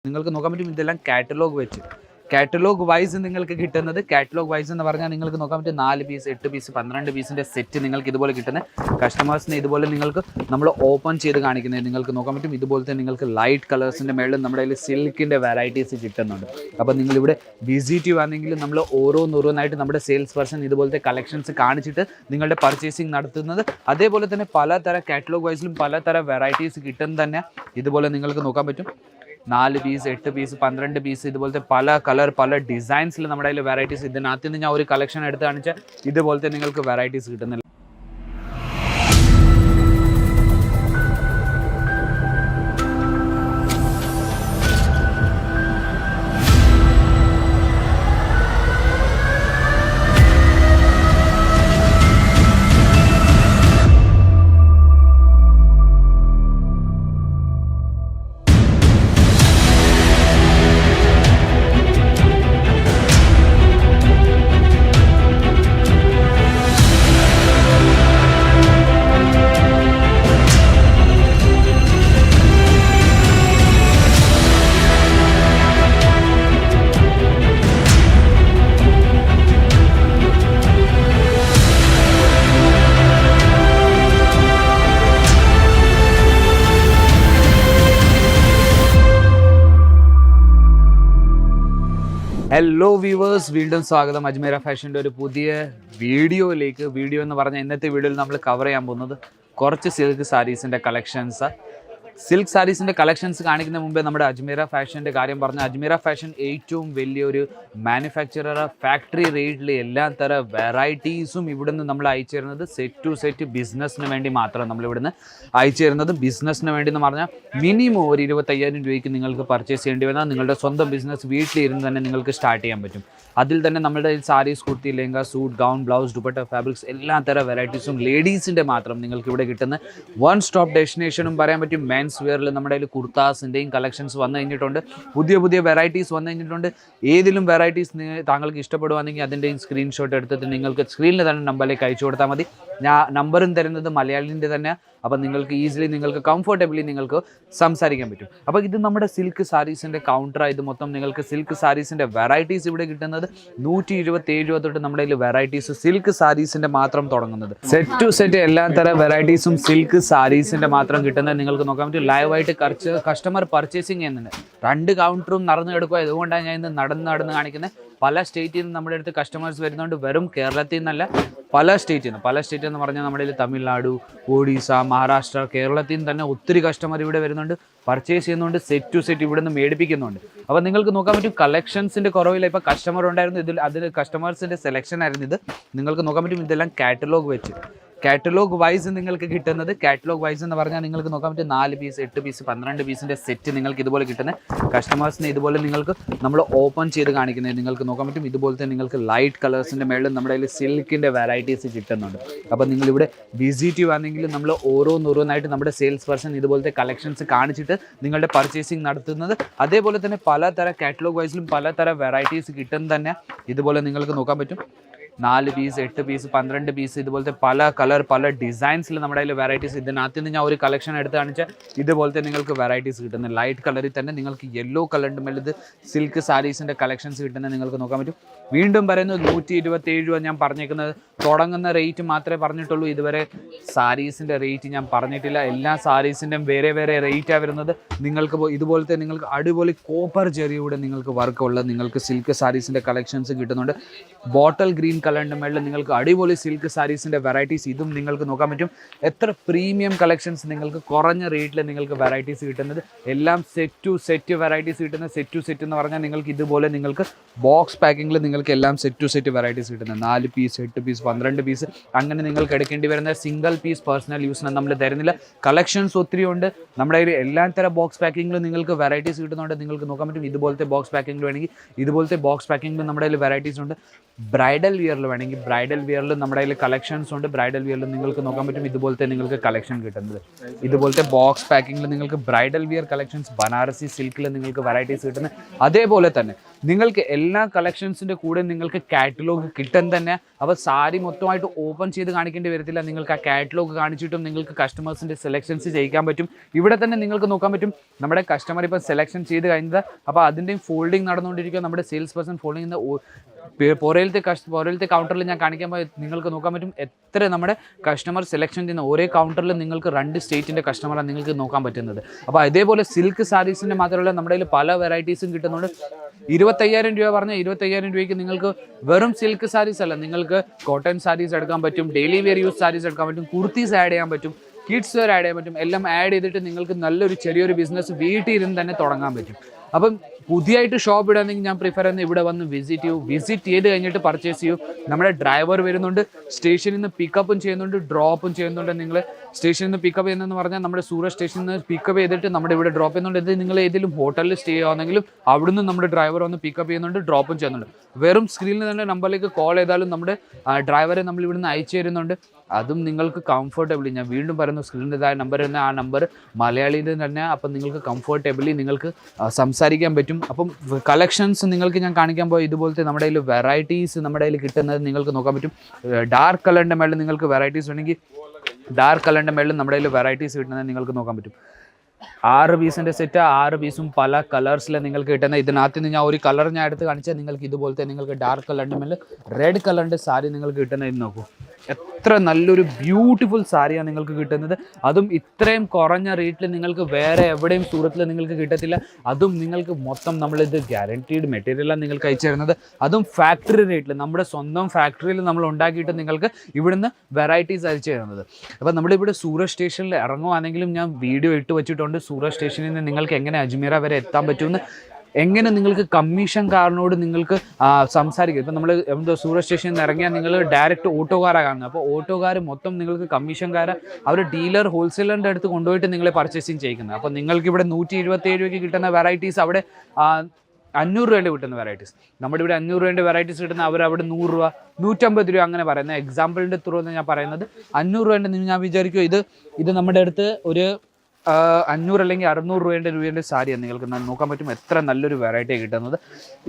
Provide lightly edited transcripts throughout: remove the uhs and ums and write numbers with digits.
നിങ്ങൾക്ക് നോക്കാൻ പറ്റും ഇതെല്ലാം കാറ്റലോഗ് വെച്ച് കാറ്റലോഗ് വൈസ് നിങ്ങൾക്ക് കിട്ടുന്നത് കാറ്റലോഗ് വൈസ് എന്ന് പറഞ്ഞാൽ നിങ്ങൾക്ക് നോക്കാൻ പറ്റും 4 പീസ് 8 പീസ് 12 പീസിൻ്റെ സെറ്റ് നിങ്ങൾക്ക് ഇതുപോലെ കിട്ടുന്നത് കസ്റ്റമേഴ്സിന് ഇതുപോലെ നിങ്ങൾക്ക് നമ്മൾ ഓപ്പൺ ചെയ്ത് കാണിക്കുന്നത് നിങ്ങൾക്ക് നോക്കാൻ പറ്റും ഇതുപോലത്തെ നിങ്ങൾക്ക് ലൈറ്റ് കളേഴ്സിൻ്റെ മേളിൽ നമ്മുടെ കയ്യിൽ സിൽക്കിൻ്റെ വെറൈറ്റീസ് കിട്ടുന്നുണ്ട്. അപ്പോൾ നിങ്ങളിവിടെ വിസിറ്റ് ആണെങ്കിൽ നമ്മൾ ഓരോന്നോരോന്നായിട്ട് നമ്മുടെ സെയിൽസ് പേഴ്സൺ ഇതുപോലത്തെ കളക്ഷൻസ് കാണിച്ചിട്ട് നിങ്ങളുടെ പർച്ചേസിങ് നടത്തുന്നത്. അതേപോലെ തന്നെ പലതരം കാറ്റലോഗ് വൈസിലും പലതരം വെറൈറ്റീസ് കിട്ടുന്ന തന്നെ ഇതുപോലെ നിങ്ങൾക്ക് നോക്കാൻ പറ്റും 4 പീസ് 8 പീസ് 12 പീസ് ഇതുപോലത്തെ പല കളർ പല ഡിസൈൻസിൽ നമ്മുടെ കയ്യിൽ വെറൈറ്റീസ്. ഇതിനകത്ത് നിന്ന് ഞാൻ ഒരു കളക്ഷൻ എടുത്ത് കാണിച്ചാൽ ഇതുപോലത്തെ നിങ്ങൾക്ക് വെറൈറ്റീസ് കിട്ടുന്നില്ല. ഹലോ വ്യൂവേഴ്സ്, വീണ്ടും സ്വാഗതം അജ്മീറ ഫാഷൻ്റെ ഒരു പുതിയ വീഡിയോയിലേക്ക്. വീഡിയോ എന്ന് പറഞ്ഞാൽ ഇന്നത്തെ വീഡിയോയിൽ നമ്മൾ കവർ ചെയ്യാൻ പോകുന്നത് കുറച്ച് സിൽക്ക് സാരീസിൻ്റെ കളക്ഷൻസ്. സിൽക്ക് സാരീസിൻ്റെ കളക്ഷൻസ് കാണിക്കുന്ന മുമ്പേ നമ്മുടെ അജ്മീറ ഫാഷൻ്റെ കാര്യം പറഞ്ഞാൽ അജ്മീറ ഫാഷൻ ഏറ്റവും വലിയൊരു മാനുഫാക്ചറർ. ഫാക്ടറി റേറ്റിൽ എല്ലാ തരം വെറൈറ്റീസും ഇവിടുന്ന് നമ്മൾ അയച്ചു തരുന്നത് സെറ്റ് ടു സെറ്റ് ബിസിനസ്സിന് വേണ്ടി മാത്രം നമ്മളിവിടുന്ന് അയച്ചു തരുന്നത്. ബിസിനസ്സിന് വേണ്ടി എന്ന് പറഞ്ഞാൽ മിനിമം ഒരു 25,000 രൂപയ്ക്ക് നിങ്ങൾക്ക് പർച്ചേസ് ചെയ്യേണ്ടി വന്നാൽ നിങ്ങളുടെ സ്വന്തം ബിസിനസ് വീട്ടിലിരുന്ന് തന്നെ നിങ്ങൾക്ക് സ്റ്റാർട്ട് ചെയ്യാൻ പറ്റും. അതിൽ തന്നെ നമ്മുടെ saris, kurti, lehenga, suit, gown, blouse, dupatta, fabrics എല്ലാ തരം വെറൈറ്റീസും ലേഡീസിൻ്റെ മാത്രം നിങ്ങൾക്ക് ഇവിടെ കിട്ടുന്ന വൺ സ്റ്റോപ്പ് ഡെസ്റ്റിനേഷനും പറയാൻ പറ്റും. മെൻസ് വെയറിൽ നമ്മുടെ കയ്യിൽ കുർത്താസിൻ്റെയും കളക്ഷൻസ് വന്നു കഴിഞ്ഞിട്ടുണ്ട്. പുതിയ പുതിയ വെറൈറ്റീസ് വന്നു കഴിഞ്ഞിട്ടുണ്ട്. ഏതിലും വെറൈറ്റീസ് താങ്കൾക്ക് ഇഷ്ടപ്പെടുവാണെങ്കിൽ അതിൻ്റെയും സ്ക്രീൻഷോട്ട് എടുത്തിട്ട് നിങ്ങൾക്ക് സ്ക്രീനിൽ തന്നെ നമ്പറിലേക്ക് അയച്ചു കൊടുത്താൽ മതി. ഞാൻ നമ്പറും തരുന്നത് മലയാളിൻ്റെ തന്നെ. അപ്പോൾ നിങ്ങൾക്ക് ഈസിലി നിങ്ങൾക്ക് കംഫർട്ടബിളി നിങ്ങൾക്ക് സംസാരിക്കാൻ പറ്റും. അപ്പോൾ ഇത് നമ്മുടെ സിൽക്ക് സാരീസിൻ്റെ കൗണ്ടറാണ്. ഇത് മൊത്തം നിങ്ങൾക്ക് സിൽക്ക് സാരീസിൻ്റെ വെറൈറ്റീസ് ഇവിടെ കിട്ടുന്നത് 127 രൂപ തൊട്ട് നമ്മുടെ കയ്യിൽ വെറൈറ്റീസ് സിൽക്ക് സാരീസിൻ്റെ മാത്രം തുടങ്ങുന്നത്. സെറ്റ് ടു സെറ്റ് എല്ലാ തരം വെറൈറ്റീസും സിൽക്ക് സാരീസിൻ്റെ മാത്രം കിട്ടുന്നത് നിങ്ങൾക്ക് നോക്കാൻ പറ്റും. ലൈവായിട്ട് കസ്റ്റമർ പർച്ചേസിങ് ചെയ്യുന്നുണ്ട്. 2 കൗണ്ടറും നടന്നു കിടക്കുക. അതുകൊണ്ടാണ് ഞാൻ ഇന്ന് നടന്ന് കാണിക്കുന്നത്. പല സ്റ്റേറ്റിൽ നിന്ന് നമ്മുടെ അടുത്ത് കസ്റ്റമേഴ്സ് വരുന്നുണ്ട്. വെറും കേരളത്തിൽ നിന്നല്ല, പല സ്റ്റേറ്റിൽ എന്ന് പറഞ്ഞാൽ നമ്മുടെ തമിഴ്നാട്, ഒഡീസ, മഹാരാഷ്ട്ര, കേരളത്തിൽ നിന്ന് തന്നെ ഒത്തിരി കസ്റ്റമർ ഇവിടെ വരുന്നുണ്ട്, പർച്ചേസ് ചെയ്യുന്നുണ്ട്, സെറ്റ് ടു സെറ്റ് ഇവിടെ നിന്ന് മേടിപ്പിക്കുന്നുണ്ട്. അപ്പോൾ നിങ്ങൾക്ക് നോക്കാൻ പറ്റും കളക്ഷൻസിൻ്റെ കുറവില്ല. ഇപ്പോൾ കസ്റ്റമർ ഉണ്ടായിരുന്നു, അതിൽ കസ്റ്റമേഴ്സിൻ്റെ സെലക്ഷൻ ആയിരുന്നു ഇത്. നിങ്ങൾക്ക് നോക്കാൻ പറ്റും ഇതെല്ലാം കാറ്റലോഗ് വെച്ച് കാറ്റലോഗ് വൈസ് നിങ്ങൾക്ക് കിട്ടുന്നത്. കാറ്റലോഗ് വൈസ് എന്ന് പറഞ്ഞാൽ നിങ്ങൾക്ക് നോക്കാൻ പറ്റും 4 പീസ് 8 പീസ് 12 പീസിൻ്റെ സെറ്റ് നിങ്ങൾക്ക് ഇതുപോലെ കിട്ടുന്നത് കസ്റ്റമേഴ്സിന് ഇതുപോലെ നിങ്ങൾക്ക് നമ്മൾ ഓപ്പൺ ചെയ്ത് കാണിക്കുന്നത് നിങ്ങൾക്ക് നോക്കാൻ പറ്റും. ഇതുപോലത്തെ നിങ്ങൾക്ക് ലൈറ്റ് കളേഴ്സിൻ്റെ മേളിൽ നമ്മുടെ കയ്യിൽ സിൽക്കിൻ്റെ വെറൈറ്റീസ് കിട്ടുന്നുണ്ട്. അപ്പോൾ നിങ്ങളിവിടെ വിസിറ്റ് ആണെങ്കിൽ നമ്മൾ ഓരോന്നോരോന്നായിട്ട് നമ്മുടെ സെയിൽസ് പേഴ്സൺ ഇതുപോലത്തെ കളക്ഷൻസ് കാണിച്ചിട്ട് നിങ്ങളുടെ പർച്ചേസിങ് നടത്തുന്നത്. അതേപോലെ തന്നെ പലതരം കാറ്റലോഗ് വൈസിലും പലതരം വെറൈറ്റീസ് കിട്ടുന്ന തന്നെ ഇതുപോലെ നിങ്ങൾക്ക് നോക്കാൻ പറ്റും 4 പീസ് 8 പീസ് 12 പീസ് ഇതുപോലത്തെ പല കളർ പല ഡിസൈൻസിൽ നമ്മുടെ കയ്യിൽ വെറൈറ്റീസ്. ഇതിനകത്ത് നിന്ന് ഞാൻ ഒരു കളക്ഷൻ എടുത്ത് കാണിച്ചാൽ ഇതുപോലത്തെ നിങ്ങൾക്ക് വെറൈറ്റീസ് കിട്ടുന്നത്. ലൈറ്റ് കളറിൽ തന്നെ നിങ്ങൾക്ക് യെല്ലോ കളറിൻ്റെ മേലെ ഇത് സിൽക്ക് സാരീസിൻ്റെ കളക്ഷൻസ് കിട്ടുന്നത് നിങ്ങൾക്ക് നോക്കാൻ പറ്റും. വീണ്ടും പറയുന്നത് 127 രൂപ ഞാൻ പറഞ്ഞേക്കുന്നത്. തുടങ്ങുന്ന റേറ്റ് മാത്രമേ പറഞ്ഞിട്ടുള്ളൂ. ഇതുവരെ സാരീസിൻ്റെ റേറ്റ് ഞാൻ പറഞ്ഞിട്ടില്ല. എല്ലാ സാരീസിൻ്റെയും വേറെ വേറെ റേറ്റാണ് വരുന്നത്. നിങ്ങൾക്ക് ഇതുപോലത്തെ നിങ്ങൾക്ക് അടിപൊളി കോപ്പർ ചെറിയൂടെ നിങ്ങൾക്ക് വർക്കുള്ള നിങ്ങൾക്ക് സിൽക്ക് സാരീസിൻ്റെ കളക്ഷൻസ് കിട്ടുന്നുണ്ട്. ബോട്ടൽ ഗ്രീൻ കളറിൻ്റെ മേളിൽ നിങ്ങൾക്ക് അടിപൊളി സിൽക്ക് സാരീസിൻ്റെ വെറൈറ്റീസ് ഇതും നിങ്ങൾക്ക് നോക്കാൻ പറ്റും. എത്ര പ്രീമിയം കളക്ഷൻസ് നിങ്ങൾക്ക് കുറഞ്ഞ റേറ്റിൽ നിങ്ങൾക്ക് വെറൈറ്റീസ് കിട്ടുന്നത്. എല്ലാം സെറ്റ് ടു സെറ്റ് വെറൈറ്റീസ് കിട്ടുന്നത്. സെറ്റ് ടു സെറ്റ് എന്ന് പറഞ്ഞാൽ നിങ്ങൾക്ക് ഇതുപോലെ നിങ്ങൾക്ക് ബോക്സ് പാക്കിങ്ങിൽ നിങ്ങൾക്ക് എല്ലാം സെറ്റ് ടു സെറ്റ് വെറൈറ്റീസ് കിട്ടുന്നത്. 4 പീസ് 8 പീസ് 12 പീസ് അങ്ങനെ നിങ്ങൾക്ക് എടുക്കേണ്ടി വരുന്ന സിംഗിൾ പീസ് പേഴ്സണൽ യൂസിന് നമ്മൾ തരുന്നില്ല. കളക്ഷൻസ് ഒത്തിരി ഉണ്ട്. നമ്മുടെ കയ്യിൽ എല്ലാ തരം ബോക്സ് പാക്കിങ്ങിലും നിങ്ങൾക്ക് വെറൈറ്റീസ് കിട്ടുന്നുണ്ട്. നിങ്ങൾക്ക് നോക്കാൻ പറ്റും ഇതുപോലത്തെ ബോക്സ് പാക്കിങ്ങിൽ വേണമെങ്കിൽ ഇതുപോലത്തെ ബോക്സ് പാക്കിങ്ങിൽ നമ്മുടെ കയ്യിൽ വെറൈറ്റീസ് ഉണ്ട്. ബ്രൈഡൽ വിയർ വെയറിൽ വേണമെങ്കിൽ ബ്രൈഡൽ വെയറിൽ നമ്മുടെ കയ്യിൽ കളക്ഷൻസ് ഉണ്ട്. ബ്രൈഡൽ വെയറിൽ നിങ്ങൾക്ക് നോക്കാൻ പറ്റും ഇതുപോലത്തെ നിങ്ങൾക്ക് കളക്ഷൻ കിട്ടുന്നത്. ഇതുപോലത്തെ ബോക്സ് പാക്കിങ്ങിൽ നിങ്ങൾക്ക് ബ്രൈഡൽ വെയർ കളക്ഷൻസ്, ബനാറസി സിൽക്കിൽ നിങ്ങൾക്ക് വെറൈറ്റീസ് കിട്ടുന്നത്. അതേപോലെ തന്നെ നിങ്ങൾക്ക് എല്ലാ കളക്ഷൻസിൻ്റെ കൂടെ നിങ്ങൾക്ക് കാറ്റലോഗ് കിട്ടാൻ തന്നെ. അപ്പോൾ സാരി മൊത്തമായിട്ട് ഓപ്പൺ ചെയ്ത് കാണിക്കേണ്ടി വരത്തില്ല. നിങ്ങൾക്ക് ആ കാറ്റലോഗ് കാണിച്ചിട്ടും നിങ്ങൾക്ക് കസ്റ്റമേഴ്സിൻ്റെ സെലക്ഷൻസ് ചെയ്യിക്കാൻ പറ്റും. ഇവിടെ തന്നെ നിങ്ങൾക്ക് നോക്കാൻ പറ്റും നമ്മുടെ കസ്റ്റമർ ഇപ്പോൾ സെലക്ഷൻ ചെയ്ത് കഴിഞ്ഞത്. അപ്പോൾ അതിൻ്റെയും ഫോൾഡിങ് നടന്നുകൊണ്ടിരിക്കുക. നമ്മുടെ സെയിൽസ് പേഴ്സൺ ഫോൾഡിങ് പുറയിലത്തെ കൗണ്ടറിൽ ഞാൻ കാണിക്കാൻ പോയി നിങ്ങൾക്ക് നോക്കാൻ പറ്റും എത്ര നമ്മുടെ കസ്റ്റമർ സെലക്ഷൻ ചെയ്യുന്ന. ഒരേ കൗണ്ടറിൽ നിങ്ങൾക്ക് 2 സ്റ്റേറ്റിൻ്റെ കസ്റ്റമറാണ് നിങ്ങൾക്ക് നോക്കാൻ പറ്റുന്നത്. അപ്പോൾ അതേപോലെ സിൽക്ക് സാരീസിൻ്റെ മാത്രമല്ല നമ്മുടെ കയ്യിൽ പല വെറൈറ്റീസും കിട്ടുന്നുണ്ട്. 25,000 രൂപ പറഞ്ഞാൽ 25,000 രൂപയ്ക്ക് നിങ്ങൾക്ക് വെറും സിൽക്ക് സാരീസ് അല്ല, നിങ്ങൾക്ക് കോട്ടൺ സാരീസ് എടുക്കാൻ പറ്റും, ഡെയിലി വെയർ യൂസ് സാരീസ് എടുക്കാൻ പറ്റും, കുർത്തീസ് ആഡ് ചെയ്യാൻ പറ്റും, കിഡ്സ് വെയർ ആഡ് ചെയ്യാൻ പറ്റും. എല്ലാം ആഡ് ചെയ്തിട്ട് നിങ്ങൾക്ക് നല്ലൊരു ചെറിയൊരു ബിസിനസ് വീട്ടിൽ ഇരുന്ന് തന്നെ തുടങ്ങാൻ പറ്റും. അപ്പം പുതിയതായിട്ട് ഷോപ്പ് ഇടാണെങ്കിൽ ഞാൻ പ്രിഫർ ചെയ്യുന്നത് ഇവിടെ വന്ന് വിസിറ്റ് ചെയ്ത് കഴിഞ്ഞിട്ട് പർച്ചേസ് ചെയ്യൂ. നമ്മുടെ ഡ്രൈവർ വരുന്നുണ്ട്, സ്റ്റേഷനിൽ നിന്ന് പിക്കപ്പും ചെയ്യുന്നുണ്ട്, ഡ്രോപ്പും ചെയ്യുന്നുണ്ട്. നിങ്ങൾ സ്റ്റേഷനിൽ നിന്ന് പിക്കപ്പ് ചെയ്യുന്നതെന്ന് പറഞ്ഞാൽ നമ്മുടെ സൂറത്ത് സ്റ്റേഷനിൽ നിന്ന് പിക്കപ്പ് ചെയ്തിട്ട് നമ്മുടെ ഇവിടെ ഡ്രോപ്പ് ചെയ്യുന്നുണ്ട്. ഇത് നിങ്ങൾ ഏതെങ്കിലും ഹോട്ടലിൽ സ്റ്റേ ആവുന്നെങ്കിലും അവിടുന്ന് നമ്മുടെ ഡ്രൈവർ വന്ന് പിക്കപ്പ് ചെയ്യുന്നുണ്ട്, ഡ്രോപ്പും ചെയ്യുന്നുണ്ട്. വെറും സ്ക്രീനിൽ തന്നെ നമ്പറിലേക്ക് കോൾ ചെയ്താലും നമ്മുടെ ഡ്രൈവറെ നമ്മൾ ഇവിടുന്ന് അയച്ചു തരുന്നുണ്ട്. അതും നിങ്ങൾക്ക് കംഫർട്ടബിളി, ഞാൻ വീണ്ടും പറയുന്നു, സ്ക്രീനിൻ്റെതായ നമ്പർ തന്നെ, ആ നമ്പർ മലയാളിയിൽ തന്നെ. അപ്പം നിങ്ങൾക്ക് കംഫർട്ടബിളി നിങ്ങൾക്ക് സംസാരിക്കാൻ പറ്റും. അപ്പം കളക്ഷൻസ് നിങ്ങൾക്ക് ഞാൻ കാണിക്കാൻ പോയി ഇതുപോലത്തെ നമ്മുടെ കയ്യിൽ വെറൈറ്റീസ് നമ്മുടെ കയ്യിൽ കിട്ടുന്നത് നിങ്ങൾക്ക് നോക്കാൻ പറ്റും. ഡാർക്ക് കളറിൻ്റെ മേളിൽ നിങ്ങൾക്ക് വെറൈറ്റീസ് വേണമെങ്കിൽ ഡാർക്ക് കളറിൻ്റെ മേളിൽ നമ്മുടെ കയ്യിൽ വെറൈറ്റീസ് കിട്ടുന്നത് നിങ്ങൾക്ക് നോക്കാൻ പറ്റും. 6 പീസിൻ്റെ സെറ്റ്, 6 പീസും പല കളേഴ്സിൽ നിങ്ങൾക്ക് കിട്ടുന്നത്. ഇതിനകത്ത് നിന്ന് ഞാൻ ഒരു കളർ ഞാൻ എടുത്ത് കാണിച്ചാൽ നിങ്ങൾക്ക് ഇതുപോലത്തെ നിങ്ങൾക്ക് ഡാർക്ക് കളറിൻ്റെ മേളിൽ റെഡ് കളറിൻ്റെ സാരി നിങ്ങൾക്ക് കിട്ടുന്നത്. ഇത് നോക്കൂ, എത്ര നല്ലൊരു ബ്യൂട്ടിഫുൾ സാരിയാണ് നിങ്ങൾക്ക് കിട്ടുന്നത്. അതും ഇത്രയും കുറഞ്ഞ റേറ്റിൽ നിങ്ങൾക്ക് വേറെ എവിടെയും സൂറത്തിൽ നിങ്ങൾക്ക് കിട്ടത്തില്ല. അതും നിങ്ങൾക്ക് മൊത്തം നമ്മളിത് ഗ്യാരണ്ടീഡ് മെറ്റീരിയലാണ് നിങ്ങൾക്ക് അയച്ചു തരുന്നത്. അതും ഫാക്ടറി റേറ്റിൽ, നമ്മുടെ സ്വന്തം ഫാക്ടറിയിൽ നമ്മൾ ഉണ്ടാക്കിയിട്ട് നിങ്ങൾക്ക് ഇവിടുന്ന് വെറൈറ്റീസ് അയച്ചു തരുന്നത്. അപ്പോൾ നമ്മളിവിടെ സൂറത്ത് സ്റ്റേഷനിൽ ഇറങ്ങുവാണെങ്കിലും ഞാൻ വീഡിയോ ഇട്ട് വെച്ചിട്ടുണ്ട്. സൂറത്ത് സ്റ്റേഷനിൽ നിന്ന് നിങ്ങൾക്ക് എങ്ങനെ അജ്മീറ വരെ എത്താൻ പറ്റുമെന്ന്, എങ്ങനെ നിങ്ങൾക്ക് കമ്മീഷൻകാരനോട് നിങ്ങൾക്ക് സംസാരിക്കും. ഇപ്പം നമ്മൾ സൂറത്ത് സ്റ്റേഷനിൽ നിന്ന് ഇറങ്ങിയാൽ നിങ്ങൾ ഡയറക്റ്റ് ഓട്ടോക്കാരാണ് കാണുന്നത്. അപ്പോൾ ഓട്ടോക്കാർ മൊത്തം നിങ്ങൾക്ക് കമ്മീഷൻകാരെ അവർ ഡീലർ ഹോൾസെയിലറിൻ്റെ അടുത്ത് കൊണ്ടുപോയിട്ട് നിങ്ങളെ പർച്ചേസിങ് ചെയ്യുന്നത്. അപ്പോൾ നിങ്ങൾക്ക് ഇവിടെ 127 രൂപയ്ക്ക് കിട്ടുന്ന വെറൈറ്റീസ് അവിടെ 500 രൂപേൻ്റെ കിട്ടുന്ന വെറൈറ്റീസ്, നമ്മുടെ ഇവിടെ 500 രൂപേൻ്റെ വെറൈറ്റീസ് കിട്ടുന്ന അവരവിടെ 100 രൂപ 150 രൂപ അങ്ങനെ പറയുന്നത്. എക്സാമ്പിളിൻ്റെ ത്രൂ എന്ന് ഞാൻ പറയുന്നത് 500 രൂപേൻ്റെ ഞാൻ വിചാരിക്കും ഇത് നമ്മുടെ അടുത്ത് ഒരു 500 അല്ലെങ്കിൽ 600 രൂപേൻ്റെ സാരിയാണ് നിങ്ങൾക്ക് നോക്കാൻ പറ്റും. എത്ര നല്ലൊരു വെറൈറ്റി കിട്ടുന്നത്.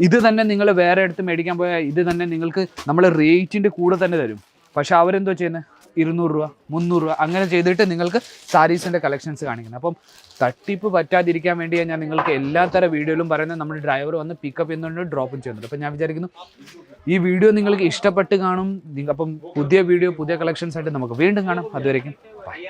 ഇത് തന്നെ നിങ്ങൾ വേറെ അടുത്ത് മേടിക്കാൻ പോയാൽ ഇത് തന്നെ നിങ്ങൾക്ക് നമ്മൾ റേറ്റിൻ്റെ കൂടെ തന്നെ തരും. പക്ഷെ അവരെന്തോ ചെയ്യുന്നത് 200 രൂപ 300 രൂപ അങ്ങനെ ചെയ്തിട്ട് നിങ്ങൾക്ക് സാരീസിൻ്റെ കളക്ഷൻസ് കാണിക്കുന്നത്. അപ്പം തട്ടിപ്പ് പറ്റാതിരിക്കാൻ വേണ്ടിയാണ് ഞാൻ നിങ്ങൾക്ക് എല്ലാ തരം വീഡിയോയിലും പറയുന്നത്. നമ്മുടെ ഡ്രൈവർ വന്ന് പിക്കപ്പ് ചെയ്യുന്നുണ്ട്, ഡ്രോപ്പും ചെയ്യുന്നുണ്ട്. അപ്പം ഞാൻ വിചാരിക്കുന്നു ഈ വീഡിയോ നിങ്ങൾക്ക് ഇഷ്ടപ്പെട്ട് കാണും. അപ്പം പുതിയ വീഡിയോ, പുതിയ കളക്ഷൻസ് ആയിട്ട് നമുക്ക് വീണ്ടും കാണാം. അതുവരേക്കും ബൈ.